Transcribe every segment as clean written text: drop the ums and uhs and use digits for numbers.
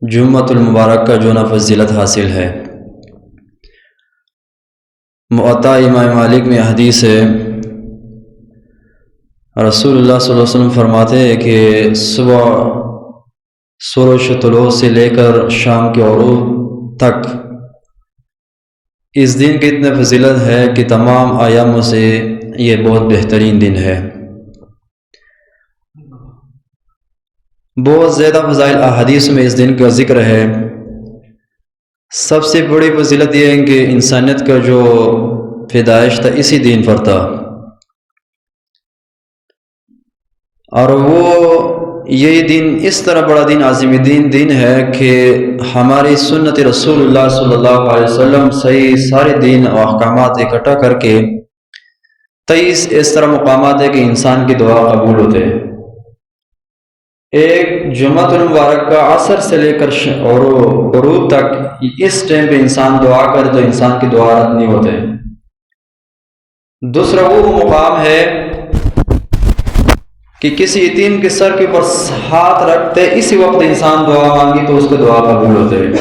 جمعۃ المبارک کا جو نا فضیلت حاصل ہے۔ موطا امام مالک میں حدیث ہے، رسول اللہ صلی اللہ علیہ وسلم فرماتے ہیں کہ صبح سورج طلوع سے لے کر شام کے غروب تک اس دن کی اتنی فضیلت ہے کہ تمام ایاموں سے یہ بہت بہترین دن ہے۔ بہت زیادہ فضائل احادیث میں اس دن کا ذکر ہے۔ سب سے بڑی فضیلت یہ ہے کہ انسانیت کا جو پیدائش تھا اسی دن پر تھا، اور وہ یہی دن اس طرح بڑا دن، عظیم دن ہے کہ ہماری سنت رسول اللہ صلی اللہ علیہ وسلم صحیح سارے دین و احکامات اکٹھا کر کے 23 اس طرح مقامات ہے کہ انسان کی دعا قبول ہوتے ہیں۔ ایک جمعۃ المبارک کا عصر سے لے کر اور غروب تک اس ٹائم پہ انسان دعا کرے تو انسان کی دعا رد نہیں ہوتے۔ دوسرا وہ مقام ہے کہ کسی یتیم کے سر کے اوپر ہاتھ رکھتے اسی وقت انسان دعا مانگی تو اس کو دعا قبول ہوتے ہیں،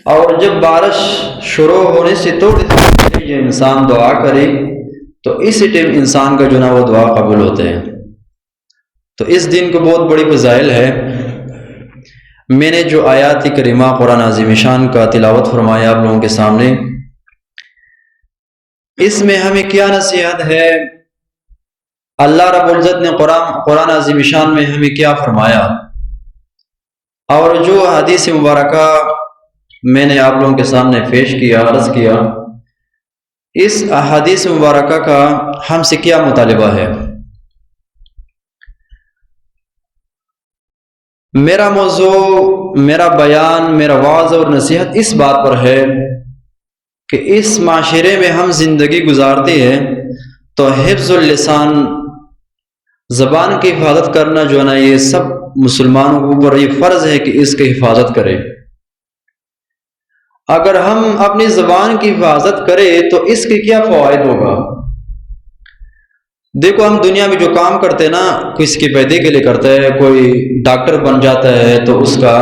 اور جب بارش شروع ہونے سے تھوڑی دیر یہ انسان دعا کرے تو اسی ٹائم انسان کا جو نا وہ دعا قبول ہوتے ہیں۔ تو اس دن کو بہت بڑی فضائل ہے۔ میں نے جو آیات کریمہ قرآن عظیم شان کا تلاوت فرمایا آپ لوگوں کے سامنے، اس میں ہمیں کیا نصیحت ہے، اللہ رب العزت نے قرآن عظیم شان میں ہمیں کیا فرمایا، اور جو حدیث مبارکہ میں نے آپ لوگوں کے سامنے پیش کیا، عرض کیا، اس احادیث مبارکہ کا ہم سے کیا مطالبہ ہے۔ میرا موضوع، میرا بیان، میرا وعظ اور نصیحت اس بات پر ہے کہ اس معاشرے میں ہم زندگی گزارتے ہیں تو حفظ اللسان، زبان کی حفاظت کرنا جو ہے نا یہ سب مسلمانوں کے اوپر یہ فرض ہے کہ اس کی حفاظت کرے۔ اگر ہم اپنی زبان کی حفاظت کریں تو اس کے کیا فوائد ہوگا۔ دیکھو، ہم دنیا میں جو کام کرتے ہیں نا، کسی کی پیدے کے لیے کرتے ہیں، کوئی ڈاکٹر بن جاتا ہے تو اس کا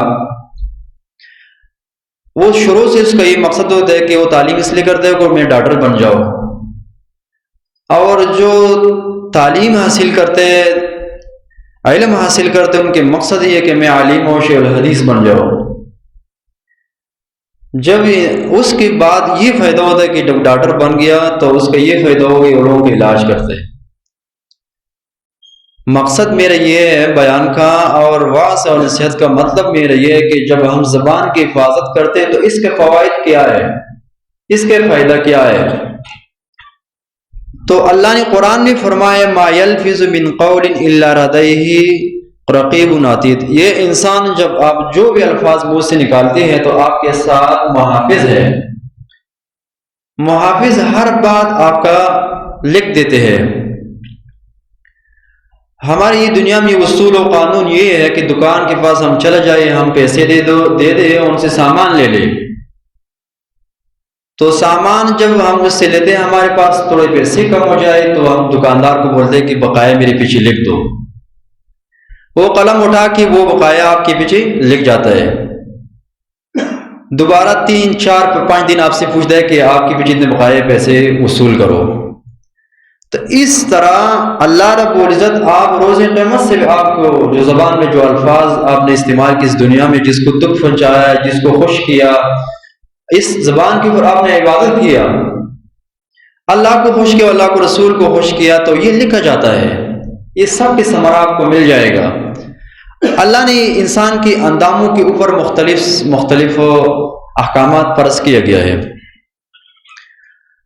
وہ شروع سے اس کا یہ مقصد ہوتا ہے کہ وہ تعلیم اس لیے کرتا ہے کہ میں ڈاکٹر بن جاؤں، اور جو تعلیم حاصل کرتے ہیں، علم حاصل کرتے ہیں، ان کے مقصد یہ ہے کہ میں عالم و شیخ الحدیث بن جاؤں۔ جب اس کے بعد یہ فائدہ ہوتا ہے کہ جب ڈاکٹر بن گیا تو اس کا یہ فائدہ ہوگا کہ وہ لوگوں کا علاج کرتے ہیں۔ مقصد میرا یہ ہے بیان کا اور وعظ اور نصیحت کا مطلب میرا یہ ہے کہ جب ہم زبان کی حفاظت کرتے ہیں تو اس کے فوائد کیا ہے، اس کے فائدہ کیا ہے۔ تو اللہ نے قرآن میں فرمایا ما یلفظ من قول الا لدیہ رقیب عتید، یہ انسان جب آپ جو بھی الفاظ منہ سے نکالتے ہیں تو آپ کے ساتھ محافظ ہے، محافظ ہر بات آپ کا لکھ دیتے ہیں۔ ہماری یہ دنیا میں اصول و قانون یہ ہے کہ دکان کے پاس ہم چلے جائیں، ہم پیسے دے دے ان سے سامان لے لیں، تو سامان جب ہم اس سے لیتے ہیں ہمارے پاس تھوڑے پیسے کم ہو جائے تو ہم دکاندار کو بولتے ہیں کہ بقایا میرے پیچھے لکھ دو، وہ قلم اٹھا کے وہ بقایا آپ کے پیچھے لکھ جاتا ہے۔ دوبارہ 3 4 5 دن آپ سے پوچھتا ہے کہ آپ کے پیچھے اتنے بقایا پیسے وصول کرو۔ تو اس طرح اللہ رب العزت آپ روز قیامت سے آپ کو جو زبان میں جو الفاظ آپ نے استعمال کی اس دنیا میں، جس کو دکھ پہنچایا، جس کو خوش کیا، اس زبان کے اوپر آپ نے عبادت کیا، اللہ کو خوش کیا، اللہ کو رسول کو خوش کیا، تو یہ لکھا جاتا ہے، یہ سب کے ثمرہ آپ کو مل جائے گا۔ اللہ نے انسان کے انداموں کے اوپر مختلف احکامات فرض کیا گیا ہے،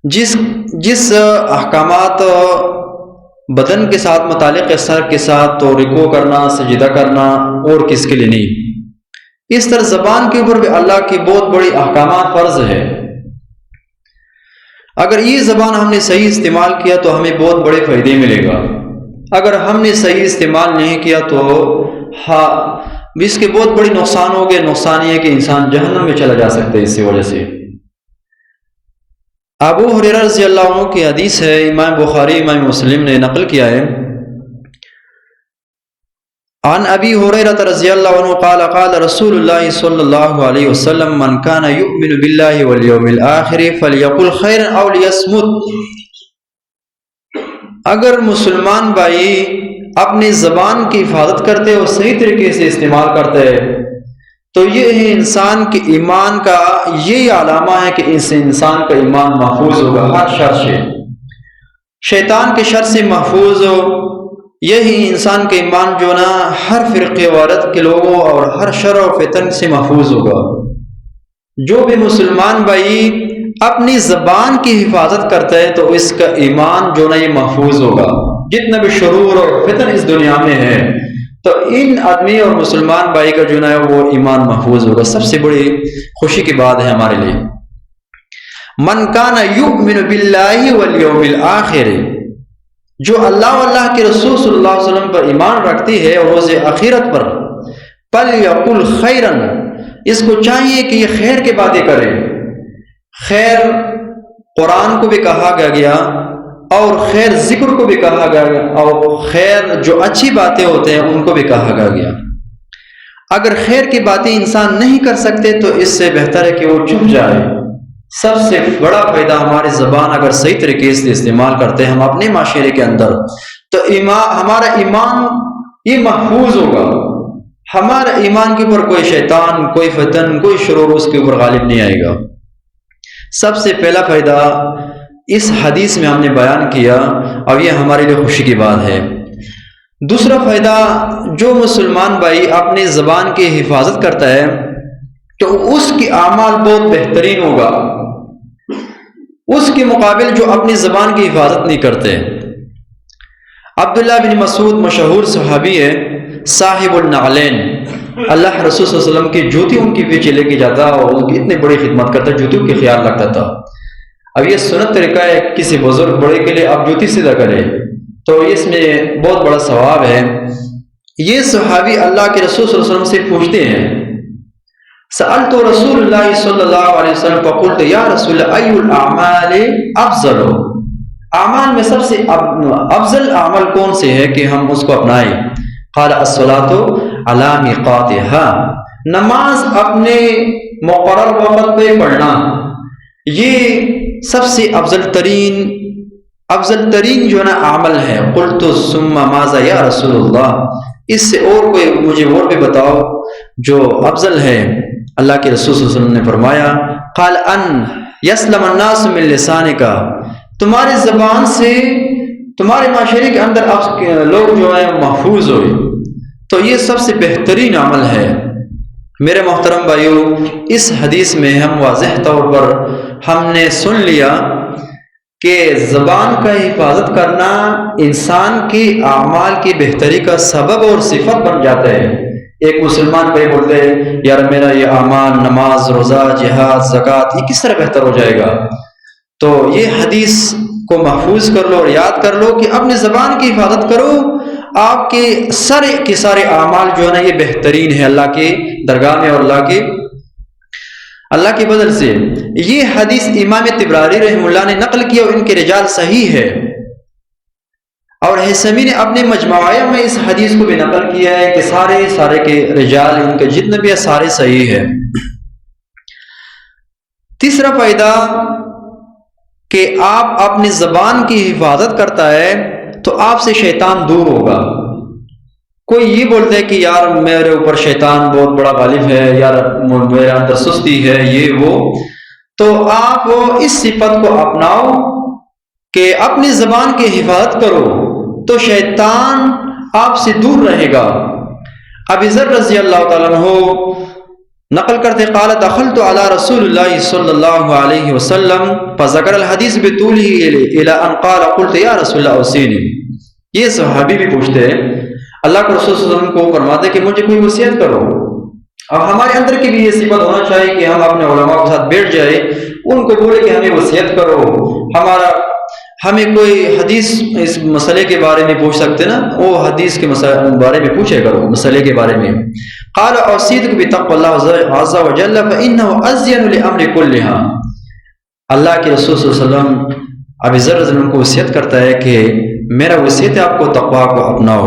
جس احکامات بدن کے ساتھ متعلق ہے، سر کے ساتھ تو رکوع کرنا، سجدہ کرنا، اور کس کے لیے نہیں، اس طرح زبان کے اوپر بھی اللہ کی بہت بڑی احکامات فرض ہے۔ اگر یہ زبان ہم نے صحیح استعمال کیا تو ہمیں بہت بڑے فائدے ملے گا، اگر ہم نے صحیح استعمال نہیں کیا تو اس کے بہت بڑی نقصان ہو گئے۔ نقصان یہ ہے کہ انسان جہنم میں چلا جا سکتا ہے اس وجہ سے۔ ابو ہریرہ رضی اللہ عنہ کی حدیث ہے، امام بخاری امام مسلم نے نقل کیا ہے، عن ابی ہریرہ رضی اللہ عنہ قال قال رسول اللہ صلی اللہ علیہ وسلم من کان یؤمن باللہ والیوم الآخر فلیقل خیرا او لیصمت۔ اگر مسلمان بھائی اپنی زبان کی حفاظت کرتے اور صحیح طریقے سے استعمال کرتے تو یہ انسان کے ایمان کا یہی علامہ ہے کہ اس انسان کا ایمان محفوظ ہوگا ہر شر سے، شیطان کے شر سے محفوظ ہو۔ یہی انسان کا ایمان جو نا ہر فرقے وارت کے لوگوں اور ہر شر و فتن سے محفوظ ہوگا۔ جو بھی مسلمان بھائی اپنی زبان کی حفاظت کرتا ہے تو اس کا ایمان جو نا یہ محفوظ ہوگا۔ جتنا بھی شرور اور فتن اس دنیا میں ہے تو ان آدمی اور مسلمان بھائی کا جو ہے وہ ایمان محفوظ ہوگا۔ سب سے بڑی خوشی کی بات ہے ہمارے لیے۔ من کان یؤمن باللہ والیوم الآخر، جو اللہ و اللہ کے رسول صلی اللہ علیہ وسلم پر ایمان رکھتی ہے اور روز آخرت پر، فلیقل خیرا، اس کو چاہیے کہ یہ خیر کی باتیں کرے۔ خیر قرآن کو بھی کہا گیا اور خیر ذکر کو بھی کہا گیا اور خیر جو اچھی باتیں ہوتے ہیں ان کو بھی کہا گیا۔ اگر خیر کی باتیں انسان نہیں کر سکتے تو اس سے بہتر ہے کہ وہ چپ جائے۔ سب سے بڑا فائدہ ہماری زبان اگر صحیح طریقے سے استعمال کرتے ہیں ہم اپنے معاشرے کے اندر تو ہمارا ایمان یہ محفوظ ہوگا۔ ہمارے ایمان کے اوپر کوئی شیطان، کوئی فتن، کوئی شرور اس کے اوپر غالب نہیں آئے گا۔ سب سے پہلا فائدہ اس حدیث میں ہم نے بیان کیا اور یہ ہمارے لیے خوشی کی بات ہے۔ دوسرا فائدہ، جو مسلمان بھائی اپنی زبان کی حفاظت کرتا ہے تو اس کی اعمال بہت بہترین ہوگا اس کے مقابل جو اپنی زبان کی حفاظت نہیں کرتے۔ عبداللہ بن مسعود مشہور صحابی ہے، صاحب النعلین، اللہ رسول صلی اللہ علیہ وسلم کی جوتی ان کے پیچھے لے کے جاتا اور ان کی اتنی بڑی خدمت کرتا، جوتیوں کے خیال رکھتا تھا۔ اب یہ سنت طریقہ ہے کسی بزرگ بڑے کے لیے آپ جوتی سیدھا کرے تو اس میں بہت بڑا ثواب ہے۔ یہ صحابی اللہ کے رسول صلی اللہ علیہ وسلم سے پوچھتے ہیں، سألت رسول اللہ صلی اللہ علیہ وسلم فقلت یا رسول اللہ ای الاعمال افضل، اعمال میں سب سے افضل عمل کون سے ہے کہ ہم اس کو اپنائیں؟ قال الصلاۃ علی میقاتها، نماز اپنے مقرر وقت پہ پڑھنا، یہ سب سے افضل ترین جو ہے نا عمل ہے۔ قلت ثم ماذا یا رسول اللہ، اس سے اور کوئی مجھے اور بھی بتاؤ جو افضل ہے۔ اللہ کے رسول صلی اللہ علیہ وسلم نے فرمایا، قال ان یسلم الناس من لسانک، تمہاری زبان سے تمہارے معاشرے کے اندر لوگ جو ہیں محفوظ ہوئے، تو یہ سب سے بہترین عمل ہے۔ میرے محترم بھائیو، اس حدیث میں ہم واضح طور پر ہم نے سن لیا کہ زبان کا حفاظت کرنا انسان کی اعمال کی بہتری کا سبب اور صفت بن جاتا ہے۔ ایک مسلمان بھائی بولتے ہیں یار میرا یہ اعمال، نماز، روزہ، جہاد، زکوٰۃ یہ کس طرح بہتر ہو جائے گا؟ تو یہ حدیث کو محفوظ کر لو اور یاد کر لو کہ اپنی زبان کی حفاظت کرو، آپ کے سارے اعمال جو ہے نا یہ بہترین ہے اللہ کے درگاہ میں اور اللہ کے بدل سے۔ یہ حدیث امام طبرانی رحمہ اللہ نے نقل کیا اور ان کے رجال صحیح ہے، اور حسمی نے اپنے مجموعہ میں اس حدیث کو بھی نقل کیا ہے کہ سارے کے رجال ان کے جتنے بھی سارے صحیح ہے۔ تیسرا فائدہ کہ آپ اپنی زبان کی حفاظت کرتا ہے تو آپ سے شیطان دور ہوگا۔ کوئی یہ بولتا ہے کہ یار میرے اوپر شیطان بہت بڑا غالب ہے، یار میرے اندر سستی ہے، یہ وہ، تو آپ اس صفت کو اپناؤ کہ اپنی زبان کی حفاظت کرو تو شیطان آپ سے دور رہے گا۔ ابی ذر رضی اللہ تعالیٰ عنہ نقل کرتے قال دخلت علی رسول اللہ صلی اللہ علیہ وسلم فذکر الحدیث بطولہ الی ان قال قلت یا رسول اللہ اوصینی۔ یہ صحابی بھی پوچھتے ہیں، اللہ کے رسول صلی اللہ علیہ وسلم کو فرماتے کہ مجھے کوئی وصیت کرو، اور ہمارے اندر کی بھی یہ صفت ہونا چاہیے کہ ہم اپنے علماء کے ساتھ بیٹھ جائے، ان کو بولے کہ ہمیں وصیت کرو، ہمیں کوئی حدیث اس مسئلے کے بارے میں پوچھ سکتے نا، وہ حدیث کے بارے میں پوچھے کرو، مسئلے کے بارے میں۔ قال اوصیتک بتقوى اللہ عز وجل فانه ازین لامر کلھا۔ اللہ کے رسول صلی اللہ علیہ وسلم ابی ذر رضی اللہ عنہ کو وصیت کرتا ہے کہ میرا وصیت ہے آپ کو تقویٰ کو اپناؤ،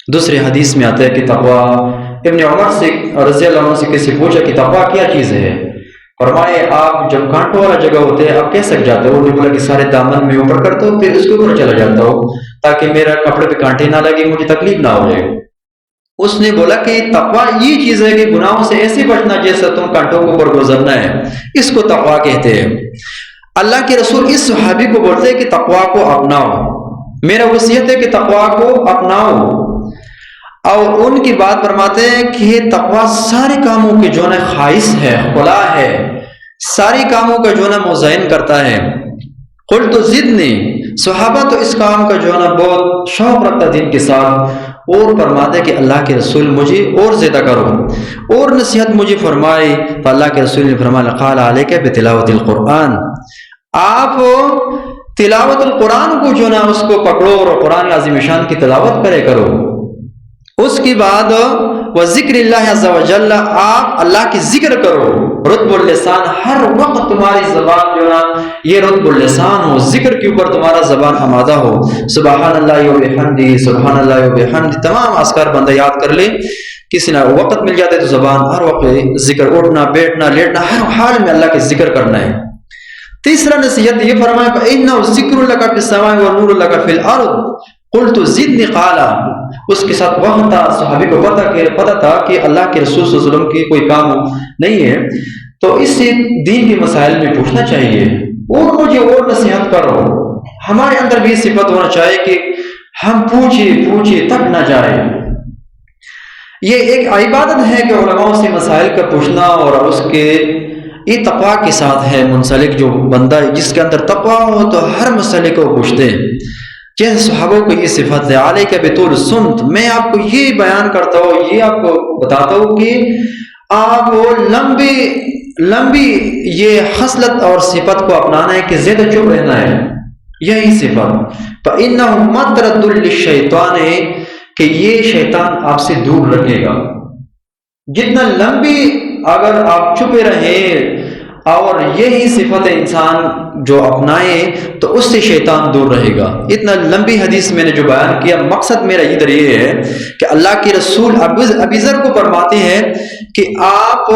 دوسری حدیث میں آتا ہے کہ تقویٰ، ابن عمر سے رضی اللہ عنہ سے کسی پوچھا کہ تقویٰ کیا چیز ہے؟ فرمائے آپ جب کانٹوں والا جگہ ہوتے ہیں آپ کیسے جاتے ہو؟ انہوں نے بولا کہ سارے دامن میں اوپر کرتا ہوں پھر اس کے اوپر چلا جاتا ہوں تاکہ میرا کپڑے پہ کانٹے نہ لگے، مجھے تکلیف نہ ہو جائے۔ اس نے بولا کہ تقویٰ یہ چیز ہے کہ گناہوں سے ایسے بچنا جیسا تم کانٹوں کے اوپر گزرنا ہے، اس کو تقویٰ کہتے ہیں۔ اللہ کے رسول اس صحابی کو بولتے ہیں کہ تقویٰ کو اپناؤ، میرا وصیت ہے کہ تقویٰ کو اپناؤ، اور ان کی بات فرماتے ہیں کہ تقویٰ سارے کاموں کے جو ہے خائص ہے، خلا ہے، ساری کاموں کا جو ہے مزین کرتا ہے۔ قلت زدنی، صحابہ تو اس کام کا جو ہے بہت شوق رکھتا دین کے ساتھ، اور فرماتے کہ اللہ کے رسول مجھے اور زیادہ کرو اور نصیحت مجھے فرمائی۔ تو اللہ کے رسول نے فرمایا قال علیک بتلاوت القرآن، آپ تلاوت القرآن کو جو نا اس کو پکڑو اور قرآن عظیم شان کی تلاوت کرے کرو۔ اس کے بعد وذکر اللہ عز وجل، آپ اللہ کی ذکر کرو، رطب اللسان، ہر وقت تمہاری زبان جو نا یہ رطب اللسان ہو، ذکر کے اوپر تمہارا زبان آمادہ ہو۔ سبحان اللہ و بحمدہ، سبحان اللہ و بحمدہ، تمام اذکار بندہ یاد کر لے، کسی نہ وقت مل جاتا ہے تو زبان ہر وقت ذکر، اٹھنا بیٹھنا لیٹنا ہر حال میں اللہ کے ذکر کرنا ہے۔ تیسرا نصیحت یہ فرمایا فإنه ذکر لک فی السماء ونور لک فی الارض قلت زدنی قال، اس کے ساتھ وقت تھا، صحابی کو پتا تھا کہ اللہ کے رسول صلی اللہ علیہ وسلم کی کوئی کام نہیں ہے، تو اس سے دین کے مسائل میں پوچھنا چاہیے اور مجھے اور نصیحت کرو۔ ہمارے اندر بھی صفت ہونا چاہیے کہ ہم پوچھے تک نہ جائے۔ یہ ایک عبادت ہے کہ علماء سے مسائل کا پوچھنا، اور اس کے یہ تقویٰ کے ساتھ ہے منسلک۔ جو بندہ جس کے اندر تقویٰ ہو تو ہر مسئلے کو پوچھتے ہیں، جیسے صحابوں کو یہ صفت ہے۔ علیک بطول السمت، میں آپ کو یہ بیان کرتا ہوں، یہ آپ کو بتاتا ہوں کہ آپ لمبی یہ خصلت اور صفت کو اپنانا ہے کہ زیادہ چپ رہنا ہے، یہی صفت۔ فإنه مطرد للشیطان، کہ یہ شیطان آپ سے دور رکھے گا۔ جتنا لمبی اگر آپ چھپے رہیں اور یہی صفت انسان جو اپنائے تو اس سے شیطان دور رہے گا۔ اتنا لمبی حدیث میں نے جو بیان کیا، مقصد میرا ادھر یہ ہے کہ اللہ کے رسول ابی ذر کو فرماتے ہیں کہ آپ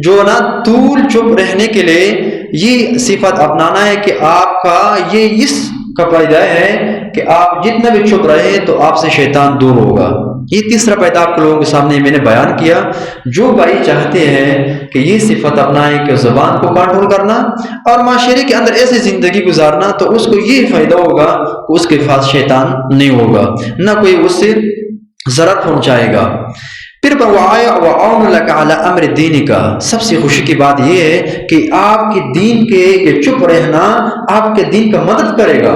جو نا طول چپ رہنے کے لیے یہ صفت اپنانا ہے کہ آپ کا یہ اس کا فائدہ ہے کہ آپ جتنا بھی چپ رہے تو آپ سے شیطان دور ہوگا۔ یہ تیسرا پیدا آپ لوگوں کے سامنے میں نے بیان کیا۔ جو بھائی چاہتے ہیں کہ یہ صفت اپنائیں کہ زبان کو کنٹرول کرنا اور معاشرے کے اندر ایسی زندگی گزارنا، تو اس کو یہ فائدہ ہوگا کہ اس کے پاس شیطان نہیں ہوگا، نہ کوئی اس سے ضرر پہنچائے گا۔ پھر وَعَوْنُ لَكَ عَلَىٰ أَمْرِ دِينِكَ، سب سے خوشی کی بات یہ ہے کہ آپ کے دین کے یہ چپ رہنا آپ کے دین کا مدد کرے گا۔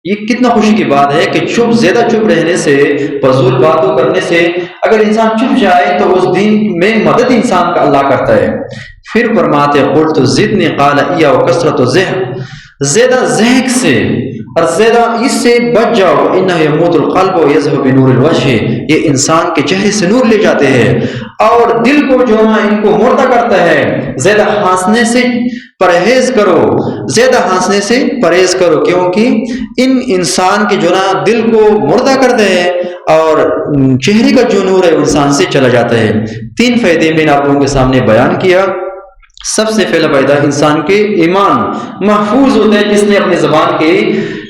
یہ کتنا خوشی کی بات ہے کہ زیادہ چپ رہنے سے، فضول باتوں کرنے سے اگر انسان چپ جائے تو اس دین میں مدد انسان کا اللہ کرتا ہے۔ پھر فرماتے قلت زدنی قال إياك وكثرة الضحك، زیادہ ضحک سے اور زیادہ اس سے بچ جاؤ، انہ یموت القلب ویذهب بنور الوجہ، یہ انسان کے چہرے سے نور لے جاتے ہیں اور دل کو جو ہے ان کو مردہ کرتا ہے۔ زیادہ ہنسنے سے پرہیز کرو، زیادہ ہنسنے سے پرہیز کرو، کیونکہ ان انسان کے جو نا دل کو مردہ کرتے ہیں اور چہرے کا جو نور ہے انسان سے چلا جاتا ہے۔ 3 فائدے میں نے آپ لوگوں کے سامنے بیان کیا۔ سب سے پہلا فائدہ، انسان کے ایمان محفوظ ہوتا ہے جس نے اپنی زبان کی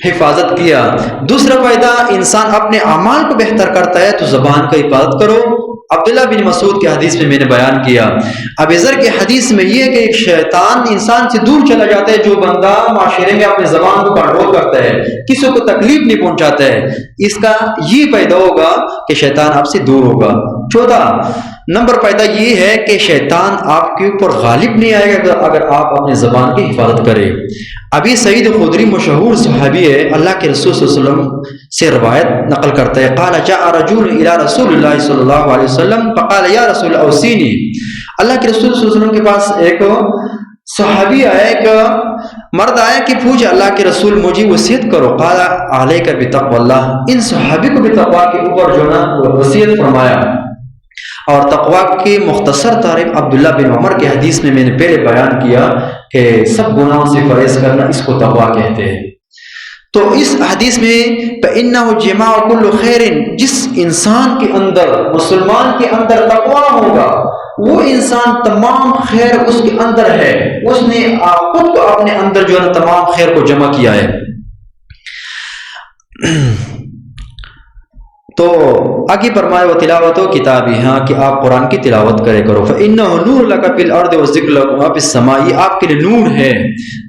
حفاظت کیا۔ دوسرا فائدہ، انسان اپنے اعمال کو بہتر کرتا ہے تو زبان کا حفاظت کرو۔ عبداللہ بن مسعود کی حدیث میں نے بیان کیا۔ ابی ذر کی حدیث میں یہ ہے کہ ایک شیطان انسان سے دور چلا جاتا ہے جو بندہ معاشرے میں اپنے زبان کو کنٹرول کرتا ہے، کسی کو تکلیف نہیں پہنچاتا ہے، اس کا یہ فائدہ ہوگا کہ شیطان آپ سے دور ہوگا۔ چوتھا نمبر فائدہ یہ ہے کہ شیطان آپ کے اوپر غالب نہیں آئے گا اگر آپ اپنے زبان کی حفاظت کریں۔ ابی سعید خدری مشہور صحابی ہے، اللہ کے رسول صلی اللہ علیہ وسلم سے روایت نقل کرتا ہے، قال جاء رجل الى رسول اللہ صلی اللہ علیہ وسلم فقال یا رسول اوصینی، اللہ کے رسول صلی اللہ علیہ وسلم کے پاس ایک صحابی آیا، ایک مرد آیا کہ پوچھا اللہ کے رسول مجھے وصیت کرو، قال علیک بتقوی اللہ، ان صحابی کو بھی تقوی کے اوپر جو نا وصیت فرمایا۔ اور تقوی کی مختصر تعریف عبداللہ بن عمر کی حدیث میں نے پہلے بیان کیا کہ سب گناہوں سے پرہیز کرنا، اس کو تقوی کہتے ہیں۔ تو اس حدیث میں فَإِنَّهُ جِمَاعُ كُلُّ خَيْرٍ، جس انسان کے اندر، مسلمان کے اندر تقویٰ ہوگا، وہ انسان تمام خیر اس کے اندر ہے، اس نے خود کو اپنے اندر جو ہے تمام خیر کو جمع کیا ہے۔ تو آگے فرمائے وَتِلَاوَتُ کتابی، ہاں کہ آپ قرآن کی تلاوت کرے کرو۔ فَإِنَّهُ نُورٌ لَكَ فِي الْأَرْضِ وَذِكْرٌ لَكُمْ فِي السَّمَاءِ، یہ آپ کے لیے نور ہے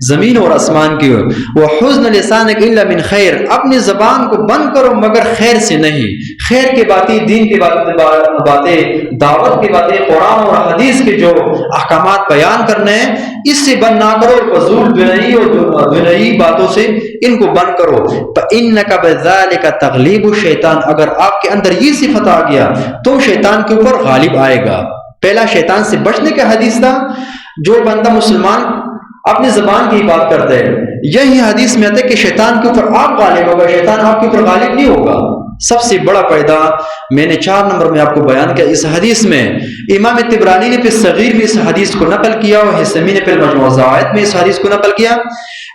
زمین اور آسمان کی۔ وَحُزْنَ لِسَانِكَ إِلَّا مِنْ خَيْرٍ، اپنی زبان کو بند کرو مگر خیر سے نہیں، خیر کی باتیں، دین کی باتیں، دعوت کی باتیں، قرآن اور حدیث کے جو احکامات بیان کرنے ہیں اس سے بند نہ کرو، فضول بنائی اور دنیائی باتوں سے ان کو بند کرو۔ فَإِنَّكَ بِذَلِكَ تَغْلِبُ الشَّيْطَانِ، اگر آپ کے اندر یہ صفت آ گیا تو شیطان کے اوپر غالب آئے گا۔ پہلا شیطان سے بچنے کا حدیث تھا، جو بندہ مسلمان اپنی زبان کی بات کرتا ہے، یہی حدیث میں آتا ہے کہ شیطان کے اوپر آپ غالب ہوگا، شیطان آپ کے اوپر غالب نہیں ہوگا۔ سب سے بڑا فائدہ میں نے 4 نمبر میں آپ کو بیان کیا اس حدیث میں۔ امام طبرانی نے پھر صغیر میں اس حدیث کو نقل کیا اور حسمی نے پھر مجموع الزوائد میں اس حدیث کو نقل کیا،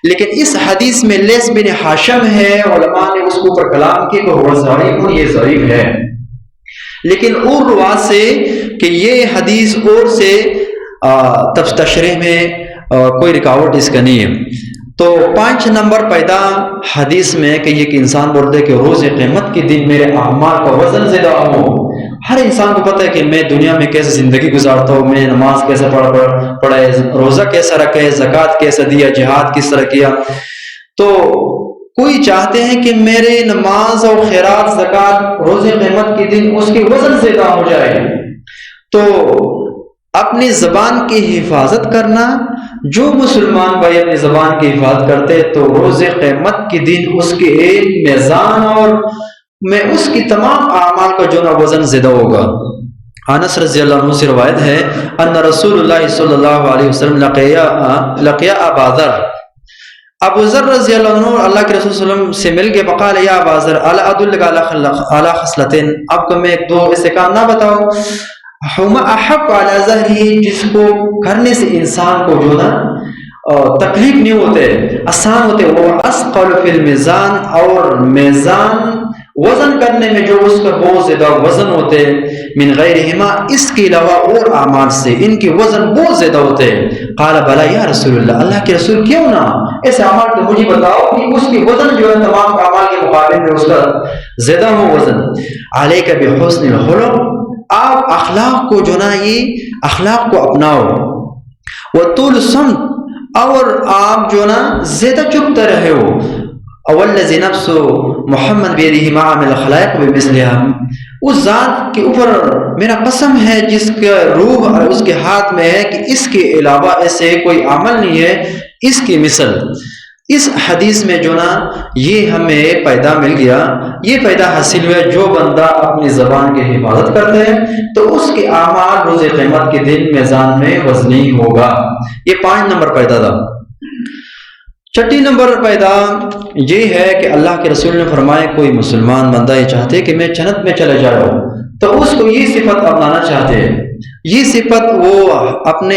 لیکن اس حدیث میں لیث بن ہاشم ہے، علماء نے اس کے اوپر کلام کیا کہ وہ ضعیف، یہ ضعیف ہے، لیکن اور روات سے کہ یہ حدیث اور سے تشریح میں کوئی رکاوٹ اس کا نہیں ہے۔ تو 5 نمبر پیدا حدیث میں کہ یہ کہ انسان بولتے کہ روز قیامت کے دن میرے اعمال کا وزن زیادہ ہو۔ ہر انسان کو پتہ ہے کہ میں دنیا میں کیسے زندگی گزارتا ہوں، میں نماز کیسے پڑھے، روزہ کیسا رکھے، زکوٰۃ کیسا دیا، جہاد کس طرح کیا۔ تو کوئی چاہتے ہیں کہ میرے نماز اور خیرات، زکوٰۃ روز قیامت کے دن اس کے وزن زیادہ ہو جائے۔ تو اپنی زبان کی حفاظت کرنا، جو مسلمان بھائی اپنی زبان کی حفاظت کرتے تو روز قیامت کے دن اس کے ایک میزان اور میں اس کی تمام اعمال کا جو نا وزن زیادہ ہوگا۔ انس رضی اللہ عنہ سے روایت ہے ان رسول اللہ صلی اللہ علیہ وسلم لقیا ابا ذر، ابو ذر رضی اللہ عنہ اللہ کے رسول صلی اللہ علیہ وسلم سے مل گئے، فقال یا ابا ذر الا ادلک علی خصلتین، آپ کو میں 2 ایسے کام نہ بتاؤں، ہما احب علی ظہری، جس کو کرنے سے انسان کو جو نا تکلیف نہیں ہوتے، آسان ہوتے، وہ اسقل فی المیزان، اور میزان وزن کرنے میں جو اس کا بہت زیادہ وزن ہوتے، من غیرہما، اس کے علاوہ اور اعمال سے ان کے وزن بہت زیادہ ہوتے۔ قال بلا یا رسول اللہ، اللہ کے رسول کیوں نہ، ایسے اعمال تو مجھے بتاؤ کہ اس کے وزن جو ہے تمام اعمال کے مقابلے میں اس کا زیادہ ہو وزن۔ علیک بحسن الخلق، آپ اخلاق کو جو نا یہ اخلاق کو اپناؤ، وطول الصمت، اور آپ جو نا زیادہ چپتے رہے ہو، والذی نفس محمد بیدہ ما عمل الخلائق بمثلها، اس ذات کے اوپر میرا قسم ہے جس کا روح اور اس کے ہاتھ میں ہے کہ اس کے علاوہ ایسے کوئی عمل نہیں ہے اس کی مثل۔ اس حدیث میں جو نا یہ ہمیں پیدا مل گیا، یہ پیدا حاصل ہوا، جو بندہ اپنی زبان کی حفاظت کرتے ہیں تو اس کے اعمال روز قیامت کے دن میزان میں وزنی ہوگا۔ یہ 5 نمبر پیدا تھا۔ 6 نمبر پیدا یہ ہے کہ اللہ کے رسول نے فرمایا کوئی مسلمان بندہ یہ چاہتے کہ میں جنت میں چلا جاؤں تو اس کو یہ صفت اپنانا چاہتے ہیں، یہ صفت وہ اپنے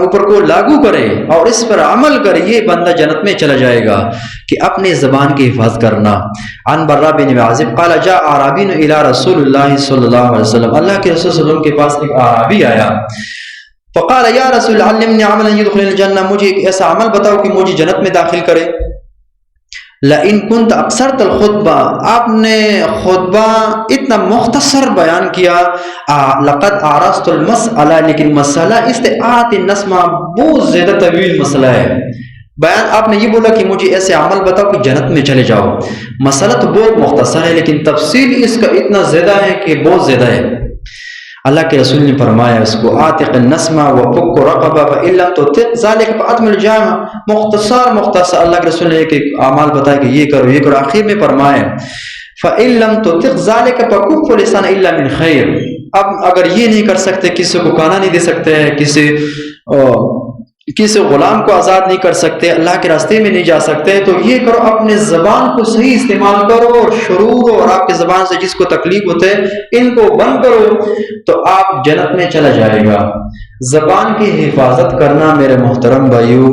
اوپر کو لاگو کرے اور اس پر عمل کرے، یہ بندہ جنت میں چلا جائے گا کہ اپنے زبان کی حفاظت کرنا۔ عن برا بن عازب قال جاء اعرابی الى رسول اللہ صلی اللہ علیہ وسلم، اللہ کے رسول صلی اللہ علیہ وسلم کے پاس ایک اعرابی آیا، فقال یا رسول علمنی عملا يدخل الجنہ، مجھے ایک ایسا عمل بتاؤ کہ مجھے جنت میں داخل کرے۔ لئن كنت اکثرت الخطبہ، آپ نے خطبہ اتنا مختصر بیان کیا، لقد عرضت المسئلہ، لیکن مسئلہ استعارت النسمہ بہت زیادہ طویل مسئلہ ہے۔ بیان آپ نے یہ بولا کہ مجھے ایسے عمل بتاؤ کہ جنت میں چلے جاؤ، مسئلہ تو بہت مختصر ہے لیکن تفصیل اس کا اتنا زیادہ ہے کہ بہت زیادہ ہے۔ اللہ کے رسول نے فرمایا اس کو آتق النسمہ وفک رقبہ فإن لم تطق ذلك فأتم الجامع، مختصر اللہ کے رسول نے ایک اعمال بتایا کہ یہ کرو یہ کرو، آخر میں فرمایا فإن لم تطق ذلك فكف لسان الا من خیر، اب اگر یہ نہیں کر سکتے، کسی کو کھانا نہیں دے سکتے، کسی غلام کو آزاد نہیں کر سکتے، اللہ کے راستے میں نہیں جا سکتے، تو یہ کرو اپنے زبان کو صحیح استعمال کرو، اور شرور اور آپ کے زبان سے جس کو تکلیف ہوتے ہے ان کو بند کرو تو آپ جنت میں چلا جائے گا۔ زبان کی حفاظت کرنا میرے محترم بھائیو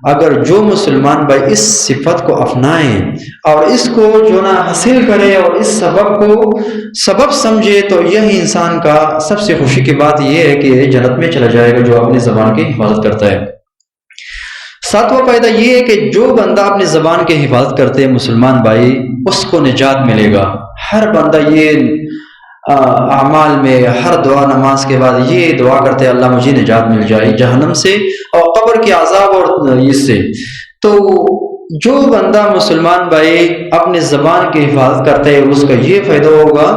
اگر جو مسلمان بھائی اس صفت کو اپنائیں اور اس کو جو نا حاصل کرے اور اس سبب کو سبب سمجھے تو یہی انسان کا سب سے خوشی کی بات یہ ہے کہ جنت میں چلا جائے گا جو اپنی زبان کی حفاظت کرتا ہے۔ ساتواں فائدہ یہ ہے کہ جو بندہ اپنی زبان کی حفاظت کرتے ہیں مسلمان بھائی اس کو نجات ملے گا۔ ہر بندہ یہ اعمال میں ہر دعا نماز کے بعد یہ دعا کرتے ہیں اللہ مجھے نجات مل جائے جہنم سے اور قبر کے عذاب اور اس سے۔ تو جو بندہ مسلمان بھائی اپنے زبان کی حفاظت کرتے ہیں اس کا یہ فائدہ ہوگا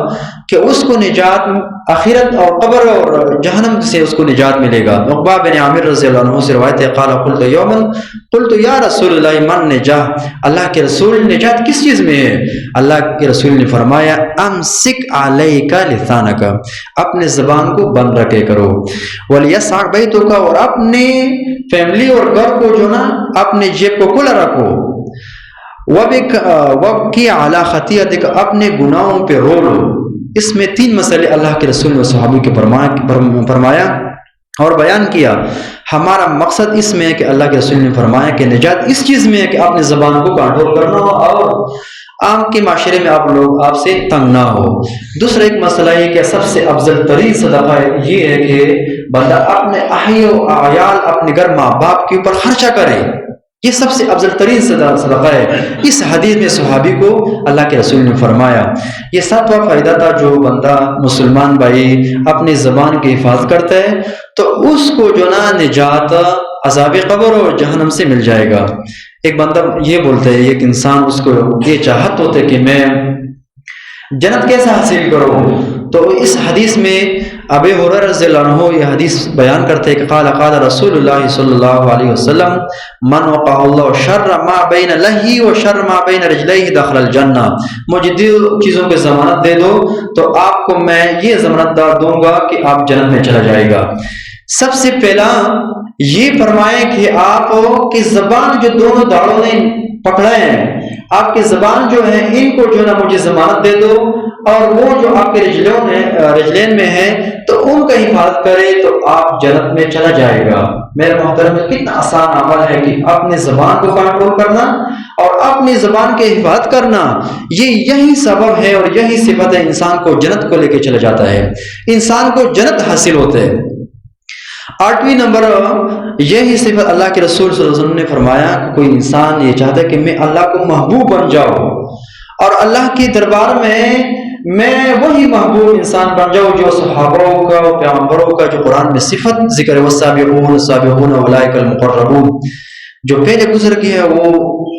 کہ اس کو نجات آخرت اور قبر اور جہنم سے اس کو نجات ملے گا۔ عقبہ بن عامر رضی اللہ عنہ سے روایت ہے قال قلت یوما قلت یا رسول اللہ من نجاح، اللہ کے رسول نجات کس چیز میں ہے؟ اللہ کے رسول نے فرمایا امسک علیک لسانک، اپنے زبان کو بند رکھے کرو، ولیسع بیتک، اور اپنے فیملی اور گھر کو جو نا اپنے جیب کو کھلا رکھو، وبکی علی خطیئتک، اپنے گناہوں پہ رو لو۔ اس میں 3 مسئلے اللہ کے رسول نے صحابی کے فرمایا اور بیان کیا۔ ہمارا مقصد اس میں ہے کہ اللہ کے رسول نے فرمایا کہ نجات اس چیز میں ہے کہ اپنے زبان کو کنٹرول کرنا ہو اور عام کے معاشرے میں آپ سے تنگ نہ ہو۔ دوسرا ایک مسئلہ یہ کہ سب سے افضل ترین صدقہ یہ ہے کہ بندہ اپنے اہل و عیال اپنے گھر ماں باپ کے اوپر خرچہ کرے، یہ سب سے افضل ترین صدقہ ہے۔ اس حدیث میں صحابی کو اللہ کے رسول نے فرمایا۔ یہ 7واں فائدہ تھا، جو بندہ مسلمان بھائی اپنی زبان کی حفاظت کرتا ہے تو اس کو جو نا نجات عذاب قبر اور جہنم سے مل جائے گا۔ ایک بندہ یہ بولتا ہے، ایک انسان اس کو یہ چاہت ہوتا ہے کہ میں جنت کیسے حاصل کروں، تو اس حدیث میں ابی ہریرہ رضی اللہ عنہ یہ حدیث بیان کرتے ہیں کہ قال رسول اللہ صلی اللہ علیہ وسلم من وقع اللہ شر ما بین لہی و شر ما بین رجلیہ دخل الجنہ، مجھے 2 چیزوں کی ضمانت دے دو تو آپ کو میں یہ ضمانت دوں گا کہ آپ جنت میں چلا جائے گا۔ سب سے پہلا یہ فرمائے کہ آپ کی زبان جو دونوں داڑوں نے پکڑے ہیں، آپ کی زبان جو ہے ان کو جو نا مجھے ضمانت دے دو، اور وہ جو آپ کے رجلین میں ہے تو ان کا حفاظت کرے تو آپ جنت میں چلا جائے گا۔ میرے محترم کتنا آسان عمل ہے کہ اپنے زبان کو کنٹرول کرنا اور اپنی زبان کے حفاظت کرنا، یہی سبب ہے اور یہی صفت ہے انسان کو جنت کو لے کے چلا جاتا ہے، انسان کو جنت حاصل ہوتا ہے۔ 8ویں نمبر یہی صفت اللہ کے رسول صلی اللہ علیہ وسلم نے فرمایا کہ کوئی انسان یہ چاہتا ہے کہ میں اللہ کو محبوب بن جاؤں اور اللہ کے دربار میں وہی محبوب انسان بن جاؤں جو صحابوں کا اور پیغمبروں کا جو قرآن میں صفت ذکر ہے، والسابقون السابقون اولئک المقربون، جو پہلے گزر گئے ہیں وہ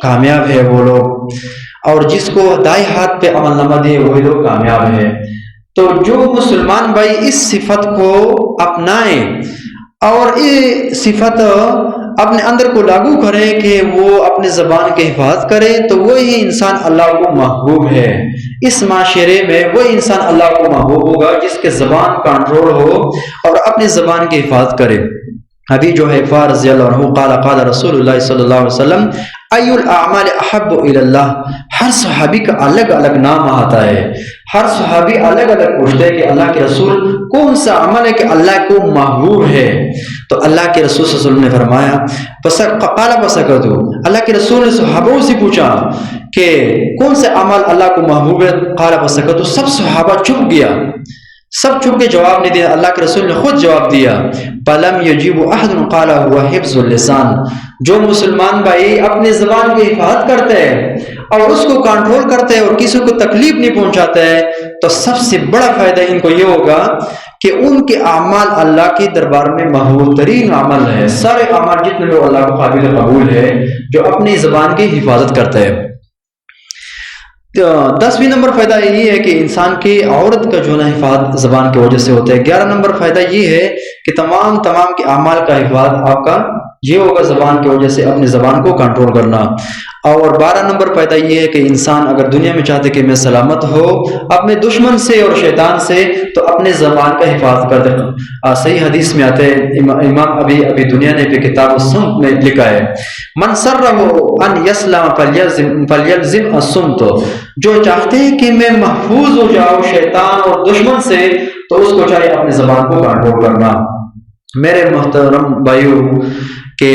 کامیاب ہے وہ لوگ، اور جس کو دائیں ہاتھ پہ عمل نامہ دیے وہی لوگ کامیاب ہے۔ تو جو مسلمان بھائی اس صفت کو اپنائیں اور یہ صفت اپنے اندر کو لاگو کرے کہ وہ اپنے زبان کی حفاظت کرے تو وہی انسان اللہ کو محبوب ہے۔ اس معاشرے میں وہی انسان اللہ کو محبوب ہوگا جس کے زبان کنٹرول ہو اور اپنی زبان کی حفاظت کرے۔ ابھی جو ہے حذیفہ رضی اللہ عنہ قال رسول اللہ صلی اللہ علیہ وسلم ای الاعمال احب الی اللہ، ہر صحابی کا الگ الگ نام آتا ہے، ہر صحابی الگ الگ پوچھتے ہیں کہ اللہ کے رسول کون سا عمل ہے کہ اللہ کو محبوب ہے؟ تو اللہ کے رسول صلی اللہ علیہ وسلم نے فرمایا قال فسکتوا، اللہ کے رسول نے صحابوں سے پوچھا کہ کون سے عمل اللہ کو محبوب ہے؟ قال فسکتوا، سب صحابہ چپ گیا، سب چپ کے جواب نہیں دیا، اللہ کے رسول نے خود جواب دیا فلم یجیب احد قال هو حفظ اللسان، جو مسلمان بھائی اپنے زبان کی حفاظت کرتے ہیں اور اس کو کنٹرول کرتے ہیں اور کسی کو تکلیف نہیں پہنچاتے ہیں تو سب سے بڑا فائدہ ان کو یہ ہوگا کہ ان کے اعمال اللہ کے دربار میں محبوب ترین عمل ہے، سارے اعمال جتنے لوگ اللہ کو قابل قبول ہے جو اپنی زبان کی حفاظت کرتے ہیں۔ 10ویں نمبر فائدہ یہ ہے کہ انسان کی عورت کا جو نا حفاظت زبان کی وجہ سے ہوتا ہے۔ 11 نمبر فائدہ یہ ہے کہ تمام کے اعمال کا حفاظت آپ کا یہ ہوگا زبان کی وجہ سے اپنی زبان کو کنٹرول کرنا۔ اور 12 نمبر فائدہ یہ ہے کہ انسان اگر دنیا میں چاہتے کہ میں سلامت ہو اپنے دشمن سے اور شیطان سے تو اپنے زبان کا حفاظت کر دے۔ صحیح حدیث میں آتے ہیں، امام ابی دنیا نے بھی کتاب الصمت میں لکھا ہے من سرہ ان یسلم فلیلزم الصمت، جو چاہتے ہیں کہ میں محفوظ ہو جاؤں شیطان اور دشمن سے تو اس کو چاہیے اپنے زبان کو کنٹرول کرنا۔ میرے محترم بھائیو کہ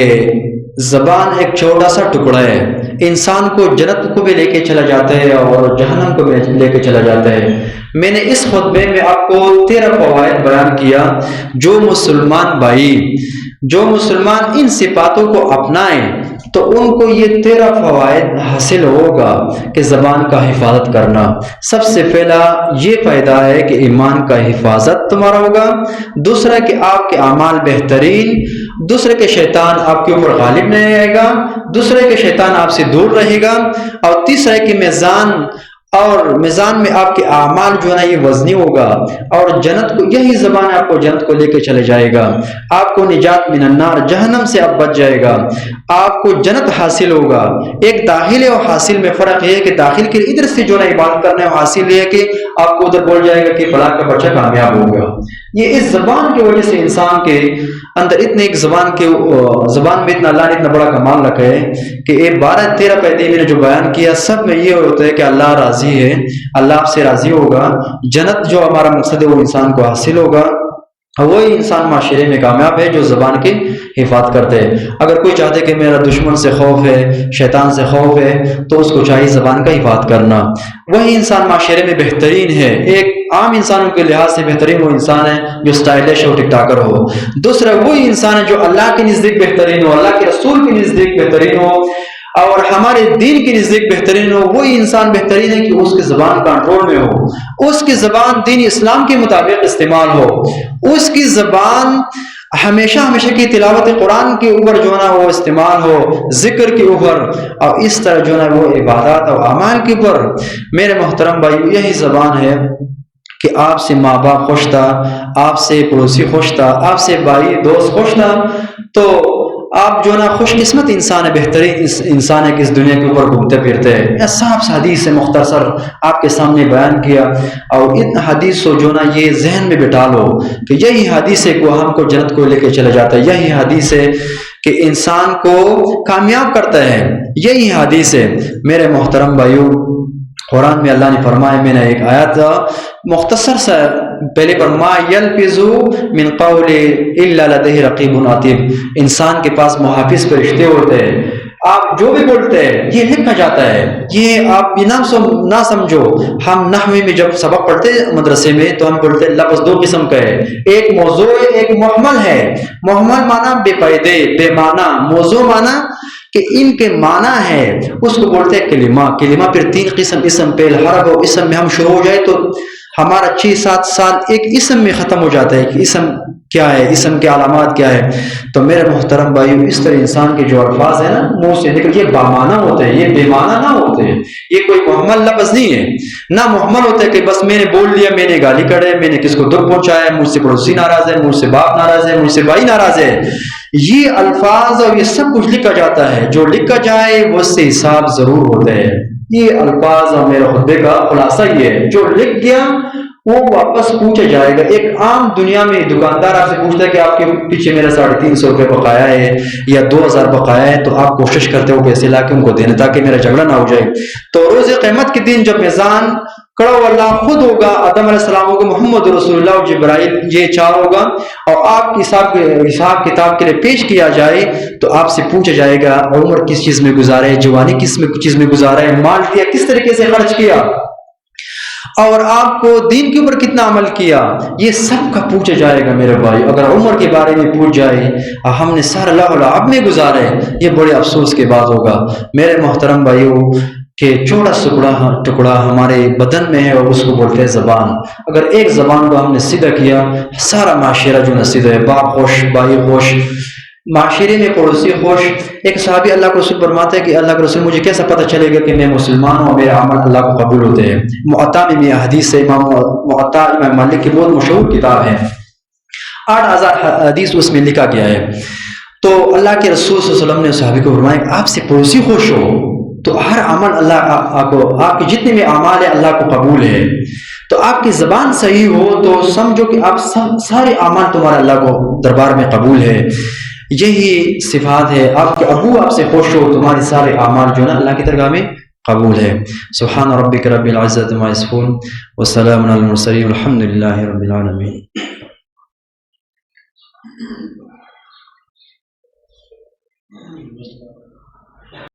زبان ایک چھوٹا سا ٹکڑا ہے، انسان کو جنت کو بھی لے کے چلا جاتا ہے اور جہنم کو بھی لے کے چلا جاتا ہے۔ میں نے اس خطبے میں آپ کو 13 فوائد بیان کیا، جو مسلمان ان صفاتوں کو اپنائیں تو ان کو یہ 13 فوائد حاصل ہوگا کہ زبان کا حفاظت کرنا۔ سب سے پہلا یہ فائدہ ہے کہ ایمان کا حفاظت تمہارا ہوگا، دوسرا کہ آپ کے اعمال بہترین، دوسرے کہ شیطان آپ کے اوپر غالب نہیں آئے گا، دوسرے کہ شیطان آپ سے دور رہے گا، اور تیسرا کہ میزان میں آپ کے اعمال جو ہے یہ وزنی ہوگا، اور جنت کو یہی زبان آپ کو جنت کو لے کے چلے جائے گا، آپ کو نجات من النار جہنم سے آپ بچ جائے گا، آپ کو جنت حاصل ہوگا۔ ایک داخل اور حاصل میں فرق یہ ہے کہ داخل کے ادھر سے جو ہے عبادت کرنا ہے، حاصل یہ ہے کہ آپ کو ادھر بول جائے گا کہ فلاں کا بچہ کامیاب ہوگا۔ یہ اس زبان کی وجہ سے انسان کے اندر اتنے ایک زبان میں اتنا اللہ نے اتنا بڑا کمال رکھا ہے کہ یہ 12-13 فائدے میں نے جو بیان کیا، سب میں یہ ہوتا ہے کہ اللہ راضی ہے، اللہ آپ سے راضی ہوگا، جنت جو ہمارا مقصد ہے وہ انسان کو حاصل ہوگا، وہی انسان معاشرے میں کامیاب ہے جو زبان کی حفاظت کرتے ہیں۔ اگر کوئی چاہتے کہ میرا دشمن سے خوف ہے، شیطان سے خوف ہے، تو اس کو چاہیے زبان کا حفاظت کرنا، وہی انسان معاشرے میں بہترین ہے۔ ایک عام انسانوں کے لحاظ سے بہترین وہ انسان ہے جو اسٹائلش ہو، ٹک ٹاکر ہو۔ دوسرا وہی انسان ہے جو اللہ کے نزدیک بہترین ہو، اللہ کے رسول کے نزدیک بہترین ہو، اور ہمارے دین کے نزدیک بہترین ہو۔ وہی انسان بہترین ہے کہ اس کی زبان کنٹرول میں ہو، اس کی زبان دین اسلام کے مطابق استعمال ہو، اس کی زبان ہمیشہ کی تلاوت قرآن کے اوپر جو ہے وہ استعمال ہو، ذکر کے اوپر، اور اس طرح جو ہے وہ عبادات اور اعمال کے اوپر۔ میرے محترم بھائی، یہی زبان ہے کہ آپ سے ماں باپ خوش تھا، آپ سے پڑوسی خوش تھا، آپ سے بھائی دوست خوش تھا، تو آپ جو نا خوش قسمت انسان ہے، بہترین انسان ہے کہ اس دنیا کے اوپر گھومتے پھرتے ہیں۔ یہ صاف حدیث سے مختصر آپ کے سامنے بیان کیا، اور ان حدیث کو جو نا یہ ذہن میں بٹھا لو کہ یہی حدیث ہے کہ ہم کو جنت کو لے کے چلا جاتا ہے، یہی حدیث ہے کہ انسان کو کامیاب کرتا ہے، یہی حدیث ہے۔ میرے محترم بھائیو، قرآن میں اللہ نے فرمایا، میں نے ایک آیت مختصر سا پہلے پر، ما یلفظ من قول الا لدیہ رقیب عتید، انسان کے پاس محافظ فرشتے ہوتے ہیں، آپ جو بھی بولتے ہیں یہ لکھا جاتا ہے۔ یہ آپ یہ نہ سمجھو، ہم نحوی میں جب سبق پڑھتے ہیں مدرسے میں تو ہم بولتے ہیں لفظ 2 قسم کا ہے، ایک موضوع ہے، ایک محمل ہے۔ محمل معنی بے فائدے، بے معنی، موضوع معنی کہ ان کے معنی ہے، اس کو بولتے ہیں کلمہ۔ پھر 3 قسم، اسم، فعل، حرف، اور اسم میں ہم شروع ہو جائے تو ہمارا 6-7 سال ایک اسم میں ختم ہو جاتا ہے کہ اسم کیا ہے، اسم کے علامات کیا ہے۔ تو میرے محترم بھائیو، اس طرح انسان کے جو الفاظ ہیں نا منہ سے نکل، یہ بامانہ ہوتے ہیں، یہ بے معنی نہ ہوتے ہیں، یہ کوئی محمل لفظ نہیں ہے، نہ محمل ہوتا ہے کہ بس میں نے بول لیا، میں نے گالی کڑے، میں نے کس کو دکھ پہنچایا، مجھ سے پڑوسی ناراض ہے، مجھ سے باپ ناراض ہے، مجھ سے بھائی ناراض ہے۔ یہ الفاظ اور یہ سب کچھ لکھا جاتا ہے، جو لکھا جائے وہ سے حساب ضرور ہوتا ہے۔ یہ الفاظ اور میرے خطبے کا خلاصہ یہ ہے، جو لکھ گیا وہ واپس پوچھا جائے گا۔ ایک عام دنیا میں دکاندار آپ سے پوچھتا ہے کہ آپ کے پیچھے میرا 350 روپے بقایا ہے یا 2000 بقایا ہے، تو آپ کوشش کرتے ہو پیسے لا کے ان کو دینے تاکہ میرا جھگڑا نہ ہو جائے۔ تو روز قیامت کے دن جب میزان کڑا ہوا، اللہ خود ہوگا، آدم علیہ السلام ہوگا، محمد رسول اللہ اور جبرائیل، یہ 4 ہوگا، اور آپ کی حساب کتاب کے لیے پیش کیا جائے تو آپ سے پوچھا جائے گا عمر کس چیز میں گزارا ہے، جوانی کس چیز میں گزارا ہے، مال دیا کس طریقے سے خرچ کیا، اور آپ کو دین کے اوپر کتنا عمل کیا، یہ سب کا پوچھا جائے گا میرے بھائی۔ اگر عمر کے بارے میں پوچھ جائے اور ہم نے سارا لعب میں گزارے، یہ بڑے افسوس کے بات ہوگا۔ میرے محترم بھائیو، کہ چھوٹا ٹکڑا ہمارے بدن میں ہے اور اس کو بولتے ہیں زبان۔ اگر ایک زبان کو ہم نے سیدھا کیا، سارا معاشرہ جو نصیدہ ہے، باپ خوش، بھائی خوش، معاشرے میں پڑوسی خوش۔ ایک صحابی اللہ کے رسول فرماتے ہیں کہ اللہ کے رسول، مجھے کیسا پتہ چلے گا کہ میں مسلمان ہوں اور میرے عمل اللہ کو قبول ہوتے ہیں؟ معطا میں حدیث ہے، معطا امام مالک کی بہت مشہور کتاب ہے، 8000 حدیث اس میں لکھا گیا ہے۔ تو اللہ کے رسول صلی اللہ علیہ وسلم نے صحابی کو فرمایا کہ آپ سے پڑوسی خوش ہو تو ہر عمل اللہ کو، آپ کے جتنے بھی اعمال ہیں اللہ کو قبول ہے۔ تو آپ کی زبان صحیح ہو تو سمجھو کہ آپ سارے اعمال تمہارے اللہ کو دربار میں قبول ہے۔ یہی صفات ہے، آپ کے ابو آپ سے خوش ہو، تمہارے سارے اعمال جو ہے نا اللہ کی درگاہ میں قبول ہے۔ سبحان ربک رب العزت عما یصفون وسلام علی المرسلین والحمد للہ رب العالمین۔